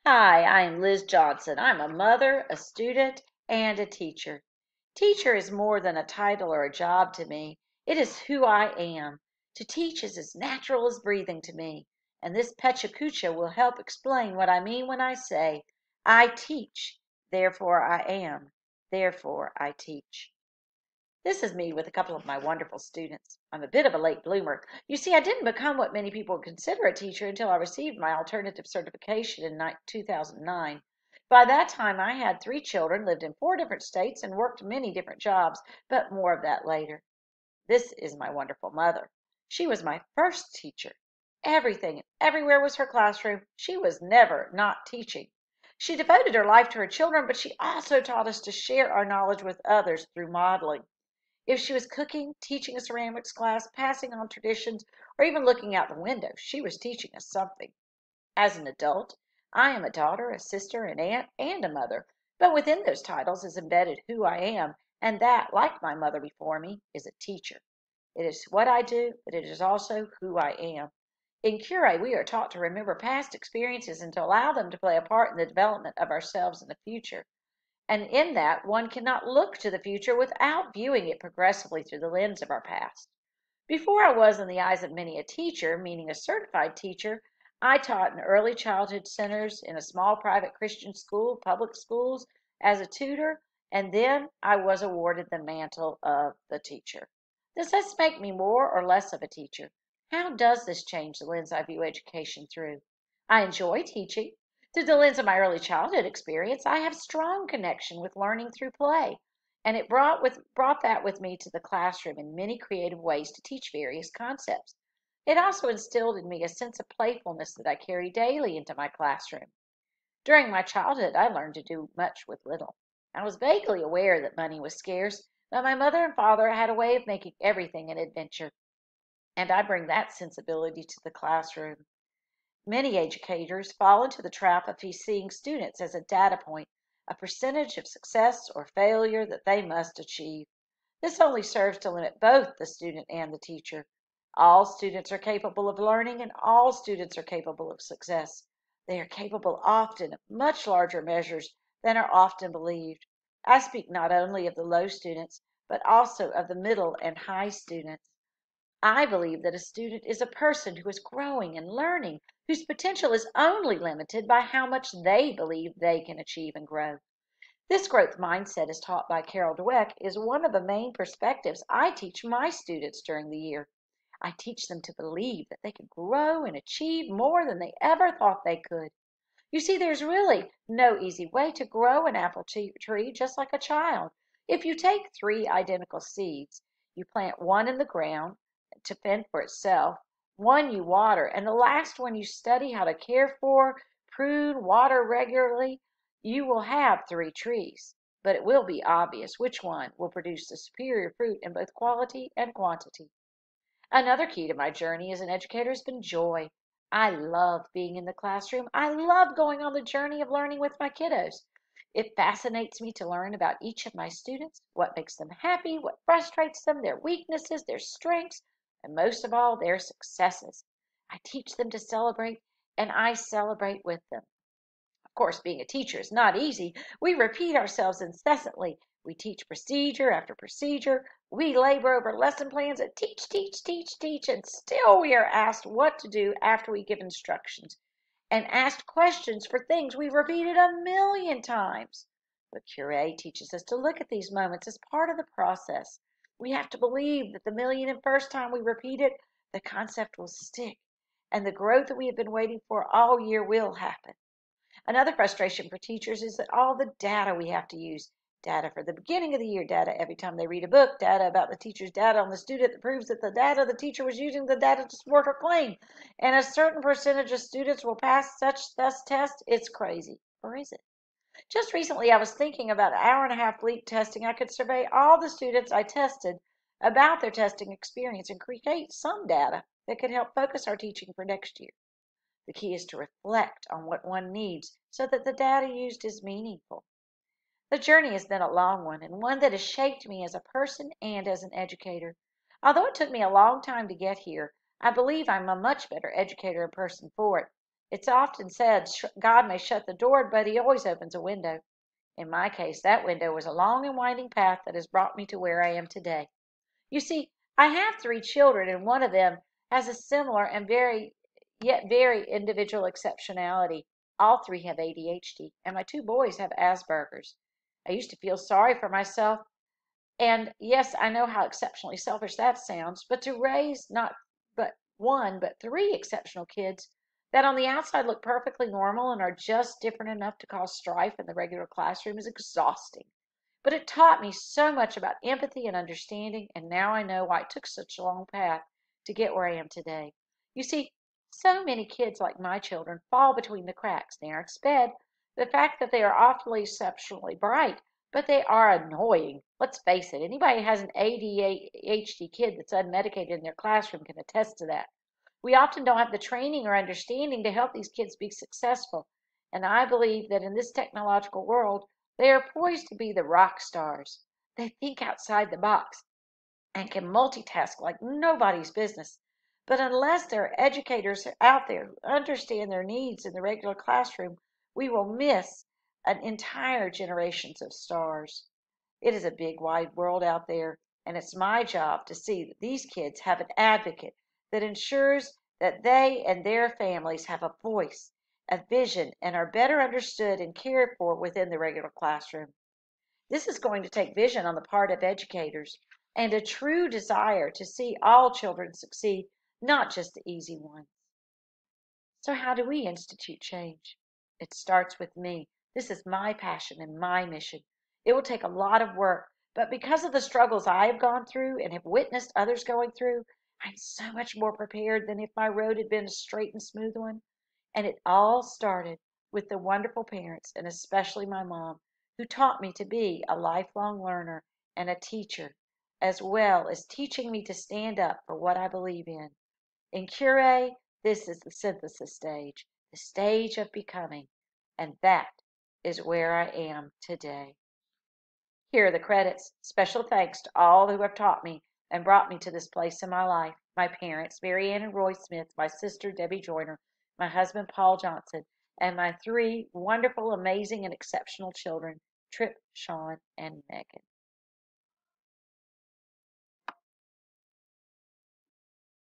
Hi, I am Liz Johnson. I'm a mother, a student, and a teacher. Teacher is more than a title or a job to me. It is who I am. To teach is as natural as breathing to me, and this Pechakucha will help explain what I mean when I say, I teach, therefore I am, therefore I teach. This is me with a couple of my wonderful students. I'm a bit of a late bloomer. You see, I didn't become what many people would consider a teacher until I received my alternative certification in 2009. By that time, I had 3 children, lived in 4 different states, and worked many different jobs, but more of that later. This is my wonderful mother. She was my first teacher. Everything and everywhere was her classroom. She was never not teaching. She devoted her life to her children, but she also taught us to share our knowledge with others through modeling. If she was cooking, teaching a ceramics class, passing on traditions, or even looking out the window, she was teaching us something. As an adult, I am a daughter, a sister, an aunt, and a mother, but within those titles is embedded who I am, and that, like my mother before me, is a teacher. It is what I do, but it is also who I am. In Cure, we are taught to remember past experiences and to allow them to play a part in the development of ourselves in the future. And in that, one cannot look to the future without viewing it progressively through the lens of our past. Before I was, in the eyes of many, a teacher, meaning a certified teacher, I taught in early childhood centers, in a small private Christian school, public schools, as a tutor, and then I was awarded the mantle of the teacher. Does this make me more or less of a teacher? How does this change the lens I view education through? I enjoy teaching. Through the lens of my early childhood experience, I have strong connection with learning through play, and it brought that with me to the classroom in many creative ways to teach various concepts. It also instilled in me a sense of playfulness that I carry daily into my classroom. During my childhood, I learned to do much with little. I was vaguely aware that money was scarce, but my mother and father had a way of making everything an adventure, and I bring that sensibility to the classroom. Many educators fall into the trap of seeing students as a data point, a percentage of success or failure that they must achieve. This only serves to limit both the student and the teacher. All students are capable of learning, and all students are capable of success. They are capable often of much larger measures than are often believed. I speak not only of the low students, but also of the middle and high students. I believe that a student is a person who is growing and learning, whose potential is only limited by how much they believe they can achieve and grow. This growth mindset, as taught by Carol Dweck, is one of the main perspectives I teach my students during the year. I teach them to believe that they can grow and achieve more than they ever thought they could. You see, there's really no easy way to grow an apple tree just like a child. If you take 3 identical seeds, you plant one in the ground to fend for itself, one you water, and the last one you study how to care for, prune, water regularly, you will have 3 trees. But it will be obvious which one will produce the superior fruit in both quality and quantity. Another key to my journey as an educator has been joy. I love being in the classroom. I love going on the journey of learning with my kiddos. It fascinates me to learn about each of my students, what makes them happy, what frustrates them, their weaknesses, their strengths, and most of all, their successes. I teach them to celebrate, and I celebrate with them. Of course, being a teacher is not easy. We repeat ourselves incessantly. We teach procedure after procedure. We labor over lesson plans and teach, teach, teach, teach, and still we are asked what to do after we give instructions and asked questions for things we've repeated a million times. But Cure teaches us to look at these moments as part of the process. We have to believe that the million and first time we repeat it, the concept will stick, and the growth that we have been waiting for all year will happen. Another frustration for teachers is that all the data we have to use, data for the beginning of the year, data every time they read a book, data about the teacher's data on the student that proves that the data the teacher was using the data to support her claim, and a certain percentage of students will pass such thus test, it's crazy. Or is it? Just recently I was thinking about an hour and a half bleak testing. I could survey all the students I tested about their testing experience and create some data that could help focus our teaching for next year. The key is to reflect on what one needs so that the data used is meaningful. The journey has been a long one and one that has shaped me as a person and as an educator. Although it took me a long time to get here, I believe I'm a much better educator and person for it. It's often said God may shut the door, but he always opens a window. In my case, that window was a long and winding path that has brought me to where I am today. You see, I have three children, and one of them has a similar and very individual exceptionality. All three have ADHD, and my two boys have Asperger's. I used to feel sorry for myself, and yes, I know how exceptionally selfish that sounds, but to raise not but one, but three exceptional kids that on the outside look perfectly normal and are just different enough to cause strife in the regular classroom is exhausting. But it taught me so much about empathy and understanding, and now I know why it took such a long path to get where I am today. You see, so many kids like my children fall between the cracks. They aren't sped. The fact that they are awfully exceptionally bright, but they are annoying. Let's face it, anybody who has an ADHD kid that's unmedicated in their classroom can attest to that. We often don't have the training or understanding to help these kids be successful. And I believe that in this technological world, they are poised to be the rock stars. They think outside the box and can multitask like nobody's business. But unless there are educators out there who understand their needs in the regular classroom, we will miss an entire generations of stars. It is a big wide world out there, and it's my job to see that these kids have an advocate that ensures that they and their families have a voice, a vision, and are better understood and cared for within the regular classroom. This is going to take vision on the part of educators and a true desire to see all children succeed, not just the easy ones. So, how do we institute change? It starts with me. This is my passion and my mission. It will take a lot of work, but because of the struggles I have gone through and have witnessed others going through, I'm so much more prepared than if my road had been a straight and smooth one. And it all started with the wonderful parents, and especially my mom, who taught me to be a lifelong learner and a teacher, as well as teaching me to stand up for what I believe in. In Cure, this is the synthesis stage, the stage of becoming, and that is where I am today. Here are the credits. Special thanks to all who have taught me and brought me to this place in my life. My parents, Mary Ann and Roy Smith, my sister, Debbie Joyner, my husband, Paul Johnson, and my three wonderful, amazing, and exceptional children, Trip, Sean, and Megan.